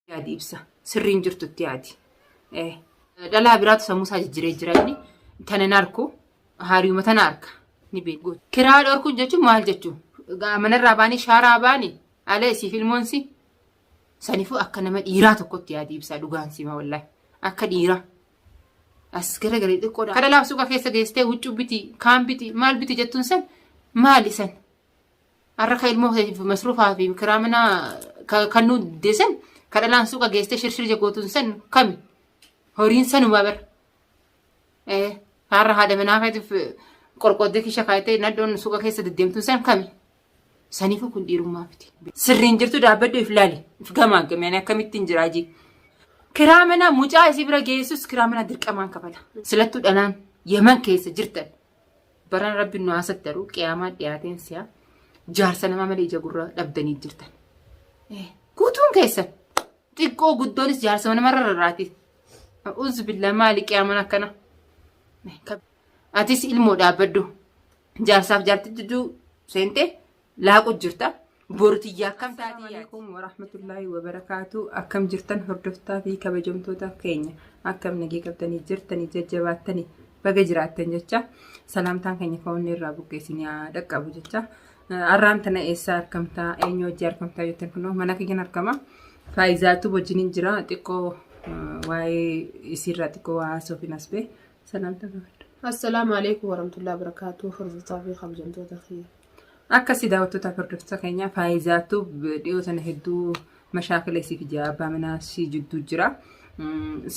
yaadi ibsa sirriin jirtutti yaadi. Dhalaa biraatu sammuu isaa jijjiiree jira inni tanan arku haariuma tana arka ni beeku. Kiraa dhorkuun jechuun maal jechuun manarraa baanii shaaraa baanii ala isii filmoonsi saniifuu akka nama dhiiraa tokkotti yaadi ibsaa dhugaan sima wallahi akka dhiiraa. As garagalee xiqqoodha. Kada laaf suuqa keessa geessitee huccuu biti kaan biti maal biti jettuun san maali san? Har'a ilmoo masruufaa fi kiraa manaa kan nu deessan kada laan suuqa geessitee shirshir jagootuun san kami? Horiin sanuma bar. Har'a haadha manaa fayyadaaf qorqoddee kisha kaayitee naddoon suuqa keessa deddeemtuun san kami? Saniifuu kun dhiirummaa miti. Sirriin jirtu dhaabbaddu if laali. If gamaagamee akkamittiin jiraajii. Kiraa manaa mucaa isii bira geessus kiraa manaa dirqamaan kafala. Silattuu dhalaan Yemen keessa jirtan. Baran rabbi nu haasattaru qiyaamaa dhiyaateen si'a jaarsa namaa malee ija gurra dhabdanii jirtan. Guutuun keessan xiqqoo guddoonis jaarsa namarra rarraati. Uzu billah maali qiyaamaan akkana. Atis ilmoo dhaabbaddu jaarsaaf jaartidduu seentee laaqu jirta. Bortiyyaa akkam taatee. Assalamu alaikum warahmatullahi wabarakatuh. Akkam jirtan hordoftaa fi kabajamtoota keenya akkam nagee qabdanii jirtanii jajjabaattanii baga jiraattan jecha salaamtaan keenya foonni irraa buqqeessinii dhaqqabu jecha arraan tana eessa argamtaa eenyu hojii argamtaa jettan kunoo mana keenyan argama faayizaatu wajjiniin jira xiqqoo waa'ee isiirraa xiqqoo haasofin asbee salaamtaan qabadhu. Assalamu alaikum warahmatullahi wabarakatuh. Hordoftaa fi kabajamtoota keenya. Akkasii daawwattoota hordoftoota keenya faayizaatu dhiyoo sana hedduu mashaakila isii fi abbaa manaa ishii jidduu jira.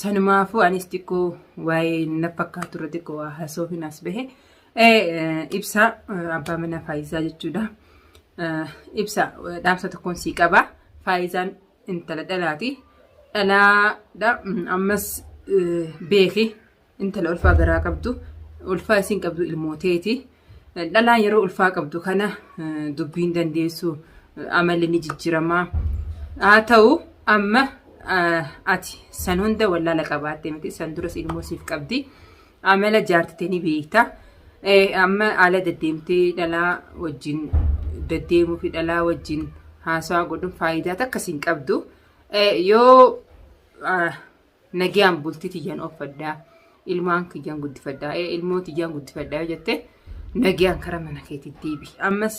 Sanumaafuu anis xiqqoo waa'ee na fakkaatu irra xiqqoo haasofin as bahe ibsa abbaa manaa faayizaa jechuudha. Ibsa dhaamsa tokkoon sii qaba. Faayizaan intala dhalaati. Dhalaadha ammas beeki intala ulfaa garaa qabdu. Ulfaa isiin qabdu ilmooteeti. Dhalaan yeroo ulfaa qabdu kana dubbiin dandeessu amalli ni jijjiramaa. Haa ta'u amma ati san hunda wallaala qabaattee miti san duras ilmoo siif qabdi. Amala jaartitee ni beekta. Amma haala deddeemtee dhalaa wajjin deddeemuu fi dhalaa wajjin haasawaa godhuun faayidaa akkasiin qabdu. Yoo nagayaan bultii tiyyaan oofaddaa ilmaan kiyyaan guddifaddaa ilmoo tiyyaan guddifaddaa jettee nagayaan karaa mana keetii deebi. Ammas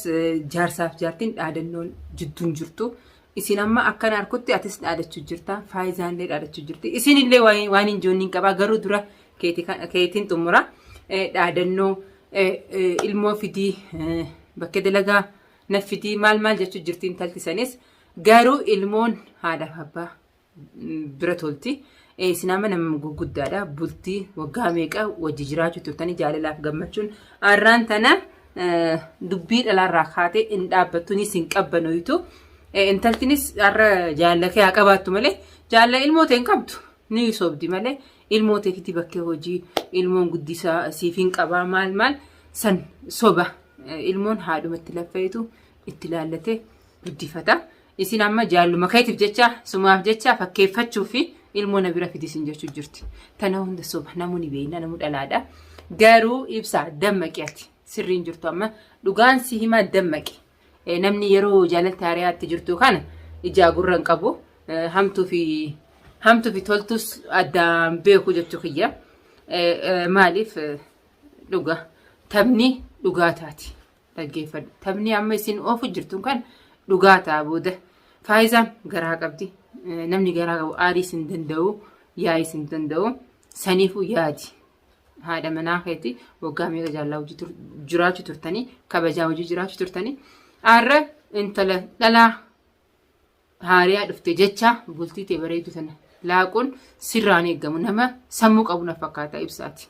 jaarsaaf jaartiin dhaadannoon jidduun jirtu. Isin amma akkana harkutti atis dhaadachuu jirta. Faayizaallee dhaadachuu jirti. Isinillee waan injoonniin qabaa garuu dura keetiin xumura. Dhaadannoo ilmoo fidii bakka dalagaa naffidii maal jechuu jirti intalti sanis garuu ilmoon haadhaaf abbaa bira tolti. Isin amma nama gurguddaadha. Bultii waggaa meeqa wajji jiraachuu turtanii jaalalaaf gammachuun arraan tana dubbii dhalaarraa kaatee hin dhaabbattuunis hin qabbanoytu. Intaltinis har'a jaallakee haa qabaattu malee jaalla ilmootee hin qabdu. Ni soobdi malee ilmootee fiti bakkee hojii ilmoon guddisaa siif hin qabaa maal san soba. Ilmoon haadhumatti laffeetu itti laallatee guddifata. Isin amma jaalluma keetiif jecha sumaaf jecha fakkeeffachuu fi ilmoo na bira fidisin jechuu jirti. Tana hunda soba namoonni beekna namuu dhalaadha. Garuu ibsaa dammaqi ati sirriin jirtu amma dhugaan si himaa dammaqi. Namni yeroo jaalatti hariyaatti jirtu kana ijaa gurra hin qabu. Hamtuu fi toltus addaan beeku jechuu kiyya. Maaliif dhuga taphni dhugaa taati. Dhaggeeffadhu. Taphni amma isin oofu jirtu kan dhugaa ta'a booda. Faayizaan garaa qabdi. Namni garaa qabu aariis hin danda'u, yaa'is hin danda'u. Saniifuu yaadi. Haadha manaa keetii waggaa meeqa jaallaa hojii jiraachuu turtanii, kabajaa hojii jiraachuu turtanii. Har'a intala dhalaa haariyaa dhufte jecha bultii ta'e bareedu sana laaquun sirraan eegamu. Nama sammuu qabu na fakkaata ibsaati.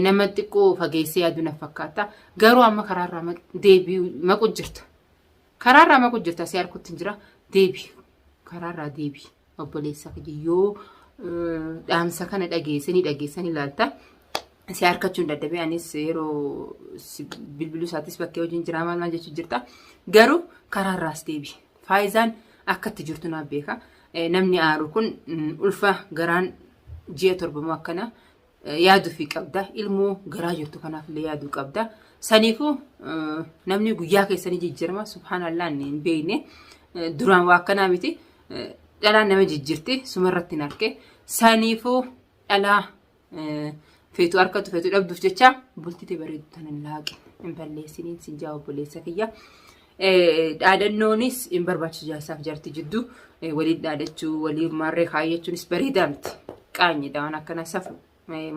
Nama xiqqoo fageessee yaadu na fakkaata. Garuu amma karaarraa deebi'u maqu jirta. Karaarraa maqu jirta si harkutti hin jira. Deebi. Karaarraa deebi. Obboleessa yoo dhaamsa kana dhageessanii ilaalta. Si harkachuun dadhabee anis yeroo bilbiluu isaatis bakkee hojiin jira maal jechuu jirta. Garuu karaarraas deebi. Faayizaan akkatti jirtu naaf beeka. Namni aaru kun ulfa garaan ji'a torbamoo akkana yaaduu fi qabda. Ilmoo garaa jirtu kanaaf illee yaaduu qabda. Saniifuu namni guyyaa keessanii jijjiirama subhaanallah hin beekne duraan waa akkanaa miti. dhalaan nama jijjiirti sumarratti narke saniifuu dhalaa feetu harkatu feetu dhabduuf jecha bultite bareedu tanan laaqe hin balleessiniin sinjaa obboleessa kiyya. Dhaadannoonis hin barbaachisu jaasaaf jarti jidduu waliin dhaadachuu waliin maarree kaayyachuunis bareedaa miti qaanyiidha waan akkana safu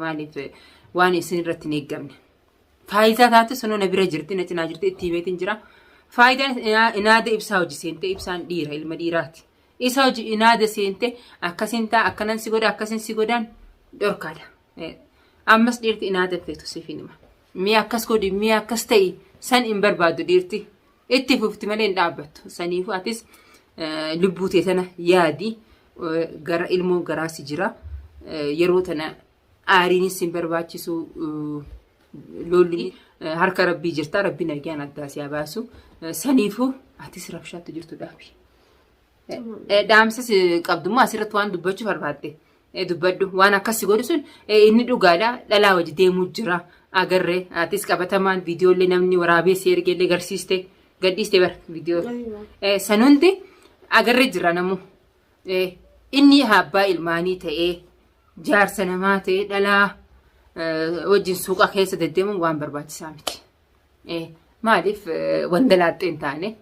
maaliif waan isin irratti hin eeggamne. Faayidaa taate sunoo na bira jirti na cinaa jirti itti himeetiin jira. Faayidaan inaada ibsaa hojii seente ibsaan dhiira ilma dhiiraati. Isa hojii inaada seente akkasin ta'a akkanan si godha akkasin si godhaan dhorkaadha. Ammas dhiirti inaada feetu siif hima. Mi'a akkas godhi mi'a akkas ta'i san hin barbaadu dhiirti. Itti fufti malee hin dhaabbattu. Saniifuu atis lubbuu tee tana yaadi gara ilmoo garaasi jira. Yeroo tana aariinis hin barbaachisu lolli harka rabbii jirta rabbii nagaan addaa si baasu. Saniifuu atis rabshaatti jirtu dhaabi. Dhaamsas qabdummaa asirratti waan dubbachuu barbaadde dubbadhu waan akkasii godhu sun inni dhugaadha dhalaa wajji deemuu jira agarree atis qabatamaan viidiyoolee namni waraabee ergeellee garsiiste gadhiiste bara viidiyoo san hundi agarree jira namu inni abbaa ilmaanii ta'ee jaarsa namaa ta'ee dhalaa wajjin suuqa keessa deddeemuun waan barbaachisaa miti. Maaliif wanda laaxxee hin taane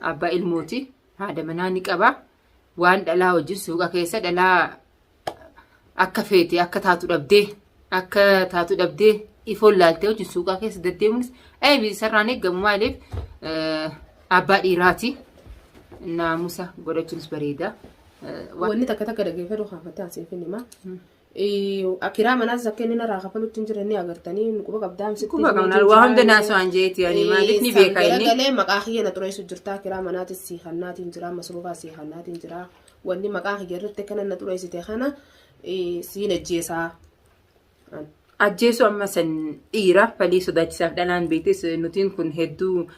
abbaa ilmooti haadha manaa ni qaba waan dhalaa wajjin suuqa keessa dhalaa akka feete akka taatu dhabdee ifoon laaltee wajjin suuqa keessa deddeemuunis bisarraan eeggamu maaliif abbaa dhiiraati naamusa godhachuunis bareeda. Wanni takka dhageeffadhu haafataa asiif hin himaa. Akiraa manaas akka inni narraa kafalutti hin jiran ni agartanii quba qabdaamsitti. Quba qabnaan waa hunda naasoo anjeeti yaani maaliif ni beeka inni. Galee maqaa kiyya na xureessu jirta akiraa manaatis siihannaatiin jira masruufaa siihannaatiin jira wanni maqaa kiyya irratti kana na xureessite kana siin ajjeesaa. Ajjeesuu amma san dhiira falii sodaachisaaf dhalaan beektes nutiin kun hedduu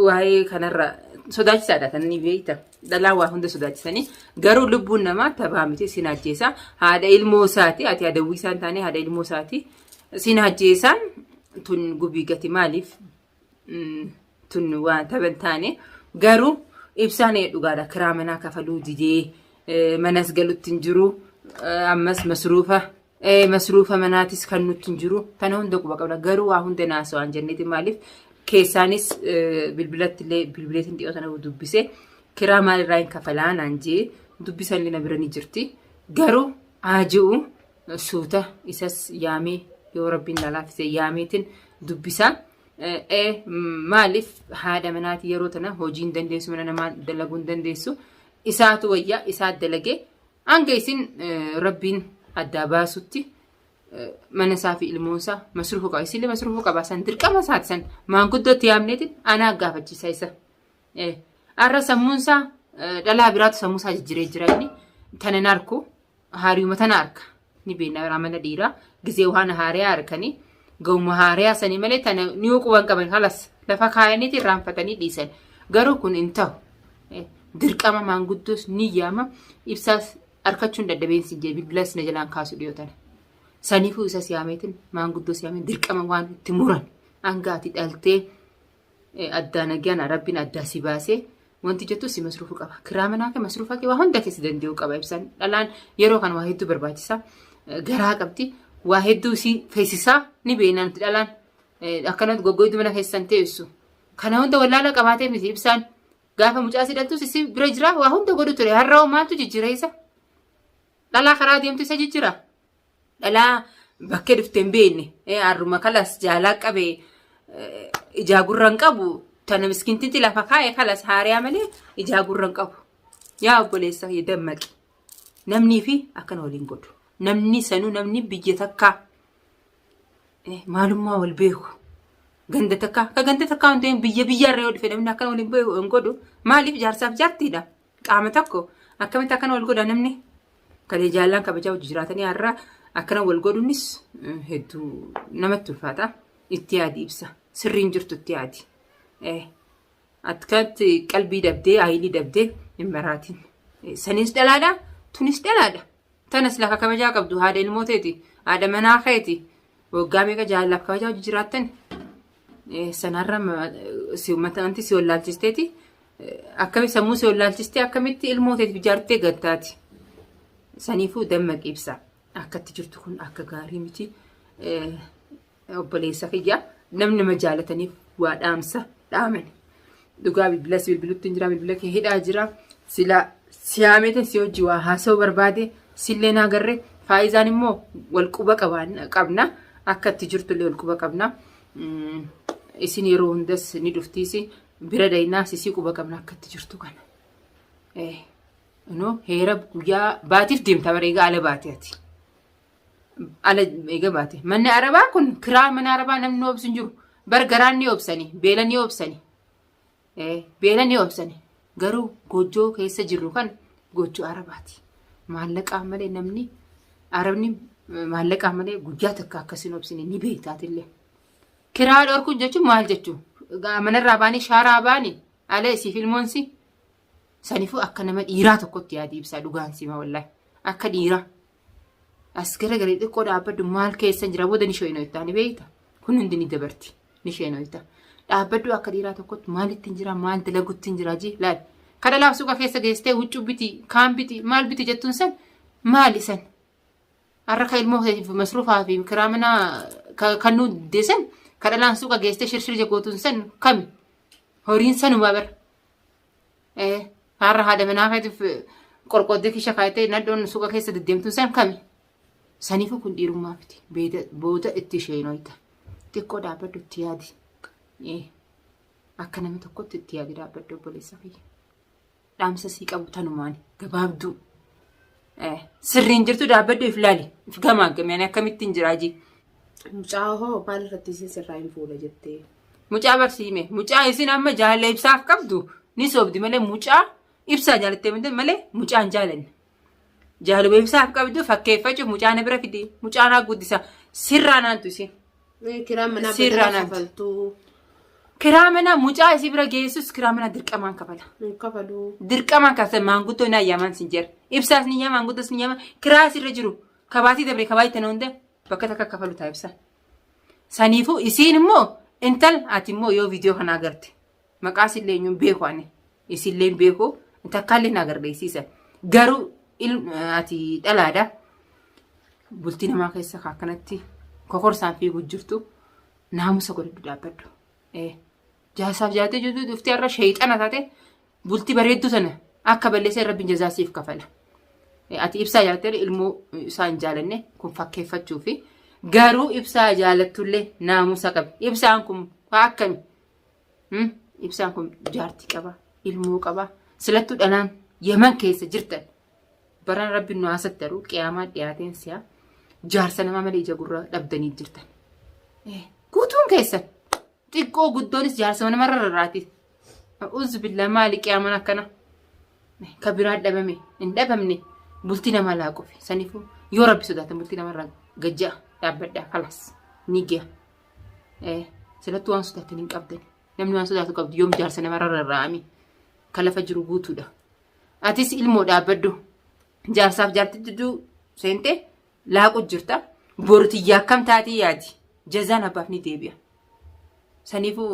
waa'ee kanarra sodaachisaadha tan ni beekta. Dhalaa waa hunda sodaachisanii garuu lubbuun namaa taphaa miti sin ajjeesaa haadha ilmoo isaati ati adawwii isaan taane haadha ilmoo isaati sin ajjeesaan tun gubii gati maaliif tun waan taphan taane garuu ibsaan dhugaadha kiraa manaa kafaluu didee manas galutti hin jiru ammas masruufa manaatis kan nutti hin jiru kana hunda quba qabna garuu waa hunda naasoo waan jenneeti maaliif keessaanis bilbileetiin dhiyoo sana dubbisee. Kiraa maalirraa hin kafalaan anjee dubbisan lina bira ni jirti. Garuu haaji'u suuta isas yaamee yoo rabbiin lalaafise yaameetiin dubbisa. Maaliif haadha manaati yeroo tana hojii hin dandeessu mana namaa dalaguu hin dandeessu. Isaatu wayyaa isaa dalagee hanga isin rabbiin addaa baasutti mana isaa fi ilmoonsaa masruufa qaba. Isillee masruufa qaba san dirqama isaati san maanguddootti yaamneetiin anaa gaafachiisa isa. Arra sammuunsaa dhalaa biraatu sammuusaa jijjiiree jira inni tanan arku haariuma tana arka ni beekna ramana dhiiraa gizee waan haariyaa arkanii ga'umma haariyaa sanii malee tana ni quban qaban halas lafa kaayaniiti irraanfatanii dhiisan garuu kun hin ta'u dirqama maanguddoos ni yaama ibsaas arkachuun dadhabeensi jee bilbilas na jalaan kaasu dhiyootan saniifuu isas yaameetiin maanguddoos yaameen dirqama waan itti muran hangaati dhaltee addaa nagaan rabbiin addaa si baasee. Wanti jettu si masruufu qaba. Kiraa manaa kee masruufa kee waa hunda keessa danda'u qaba ibsan. Dhalaan yeroo kan waa hedduu barbaachisa. Garaa qabdi. Waa hedduu si feesisaa ni beekna nuti dhalaan akkanatti goggoitu mana keessan teessu. Kana hunda wallaala qabaatee miti ibsaan gaafa mucaa sidhantus isi bira jira waa hunda godhu ture. Har'a maaltu jijjiira isa? Dhalaa karaa deemtu isa jijjiira. Dhalaa bakkee dhuftee hin beekne. Har'uma kalas jaalaa qabee ijaa gurraan qabu. Tana miskintitti lafa kaa'ee kalas haariyaa malee ijaa gurraan qabu. Yaa obboleessa dammaqi. Namnii fi akkana waliin godhu. Namni sanuu namni biyya takkaa maalummaa wal beeku. Ganda takkaa akka ganda takkaa hundeen biyyaarra yoo dhufe namni akkana waliin beeku hin godhu. Maaliif jaarsaaf jaartiidha. Qaama tokko akkamitti akkana wal godha namni. Kalee jaallaan kabajaa hojii jiraatanii har'a akkana wal godhuunis hedduu namatti ulfaata. Itti yaadi ibsa. Sirriin jirtu itti yaadi. Akkatti qalbii dabdee ayilii dabdee hin maraatiin. Sanis dhalaadha tunis dhalaadha. Tanas lafa kabajaa qabdu haadha ilmooteeti haadha manaa keeti waggaa meeqa jaallaaf kabajaa hojii jiraattan sanarra wanti si wallaalchisteeti akkami sammuu si wallaalchistee akkamitti ilmooteef ijaartee gattaati. Saniifuu dammaqi ibsa. Akkatti jirtu kun akka gaarii miti. Obboleessa kiyya namni nama jaalataniif waa dhaamsa dhaamani. Dhugaa bilbilas bilbilutti hin jira, bilbila kee hidhaa jira. Sila siyaamete si hojii waa haasa'uu barbaade sillee naa garree faayizaan immoo walquba qabna. Akkatti jirtullee walquba qabna. Isin yeroo hundas ni dhuftiisi bira daynaa sisii quba qabna akkatti jirtu kana. Heera guyyaa baatiif deemta bareegaa ala baateeti. Ala eega baate. Manni arabaa kun kiraa mana arabaa namni obsu hin jiru. Bargaraan ni obsani, beela ni obsani. Beela ni obsani. Garuu goojjoo keessa jirru kan goojjoo arabaati. Maallaqaa malee namni arabni maallaqaa malee guyyaa takka akkasiin obsine ni beektaatiillee. Kiraa dhorkuun jechuun maal jechuun? Manarraa baanii shaaraa baanii ala isii filmoonsi. Saniifuu akka nama dhiiraa tokkotti yaadii ibsaa dhugaan sima wallaahi. Akka dhiiraa. As gara garii xiqqoo dhaabbaddu maal keessa jira booda ni shooyinoo itti ni beekta. Kun hundi ni dabarti. Ni shooyinoo itti. Dhaabbaddu akka dhiiraa tokkotti maal ittiin jira maal dalaguutti hin jira jii laal. Kada laafsuuqa keessa geessitee huccuu biti kaan biti maal biti jettuun san maali san? Harka ilmoo masruufaa fi kiraa manaa kan nu deessan kada laafsuuqa geessitee shirshir jagootuun san kami? Horiin sanuma bara. Har'a haadha manaa fayyadaaf qorqoddee kisha kaayitee naddoon suuqa keessa deddeemtuun san kami? Saniifuu kun dhiirummaa miti. Booda itti sheenooyta. Xiqqoo dhaabbaddu itti yaadi. Akka nama tokkotti itti yaadi dhaabbaddu obboleessa kiyya. Dhaamsa sii qabu tanumaani gabaabduu. Sirriin jirtu dhaabbaddu if laali. If gamaagamee akkamittiin jiraajii. Mucaa hoo maal irratti isin sirraa hin fuula jettee? Mucaa barsiime. Mucaa isin amma jaalala ibsaaf qabdu ni soobdi malee mucaa ibsaa jaalattee malee mucaa hin jaalanne. Jaalala ibsaaf qabdu fakkeeffachuuf mucaa na bira fidi. Mucaa naa guddisa. Sirraa naantu isin. Kiraan manaa bira kafaltu. Kiraa manaa mucaa isii bira geessus kiraa manaa dirqamaan kafala. Kafalu. Dirqamaan kafala maanguddoo naa yaaman sin jira. Ibsaas ni yaama maanguddoos ni yaama. Kiraa asirra jiru. Kabaatii dabree kabaatii tana hunda bakka takka kafalu ta'a ibsa. Saniifuu isiin immoo intal ati immoo yoo viidiyoo kana agarte. Maqaas illee eenyuun beeku ani. Isillee beeku. Takkaallee na agarsiisa. Garuu ati dhalaadha. Bultii namaa keessa akkanatti kokorsaan fiiguu jirtu naamusa godhadhu dhaabbadhu. Jaasaaf jaatee jirtu dhuftee irra sheexana taate bultii bareedduu sana akka balleessa irra binjazaasiif kafala. Ati ibsaa jaalatee ilmoo isaa hin jaalanne kun fakkeeffachuufi garuu ibsaa jaalattullee naamusa qabi. Ibsaan kun akkami? Ibsaan kun jaartii qaba, ilmoo qaba. Silattuu dhalaan Yemen keessa jirtan. Baran rabbi nu haasatti aruu qiyaamaa dhiyaateen si'a jaarsa nama malee ija gurra dhabdanii jirtan. Guutuun keessan xiqqoo guddoonis jaarsa nama rarraati. Uzbilla maali qiyaaman akkana? Ka biraan dhabame hin dhabamne bultii nama laaquufi. Saniifuu yoo rabbi sodaatan bultii namarraa gajja'a dhaabbadhaa kalas ni gi'a. Silattuu waan sodaatan hin qabdan. Namni waan sodaatu qabdu yoom jaarsa nama rarraa'ami. Kan lafa jiru guutuudha. Atis ilmoo dhaabbaddu. Jaarsaaf jaartii jidduu seentee laaqu jirta. Bortiyyaa akkam taatee yaadi. Jazaan abbaaf ni deebi'a. Saniifuu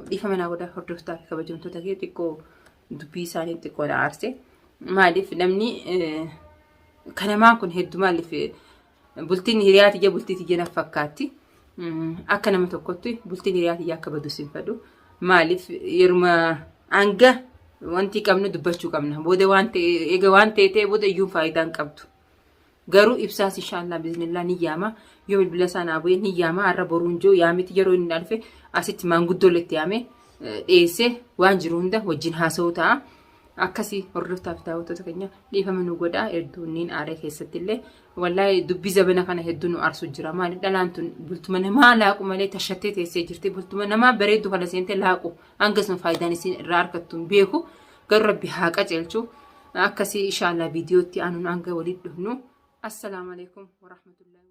dhiifa manaa godhaa hordoftaa fi kabajamtoota kee xiqqoo dubbii isaanii xiqqoo aarse. Maaliif namni kanamaan kun hedduu maaliif bultiin hiriyaa tiyya bultii tiyya naaf fakkaatti. Akka nama tokkotti bultiin hiriyaa tiyya akka badus hin fedhu. Maaliif yeruma hanga wanti qabnu dubbachuu qabna. Booda eega waan ta'ee booda iyyuu faayidaan qabdu. Garuu ibsaas inshaallah biiznillaa ni yaama. Yoo bilbila sana abu'ee ni yaama. Har'a boruun joo yaamiti yeroo inni alfe asitti maanguddoo itti yaame dhiyeessee waan jiru hunda wajjin haasa'uu ta'a. Akkasii hordoftaaf daawwattoota keenya dhiifama nu godhaa hedduunniin aadaa keessatti illee wallahi dubbii zabana kana hedduu nu aarsu jira. Maali dhalaan tun bultuma namaa laaqu malee tashattee teessee jirti. Bultuma namaa bareeddu kana seentee laaqu hangasuma faayidaan isin irraa argattu beeku. Garuu rabbi haa qajeelchu. Akkasii inshaallah viidiyootti aanuun hanga walitti dhufnu. Assalaamu alaikum warahmatullahi.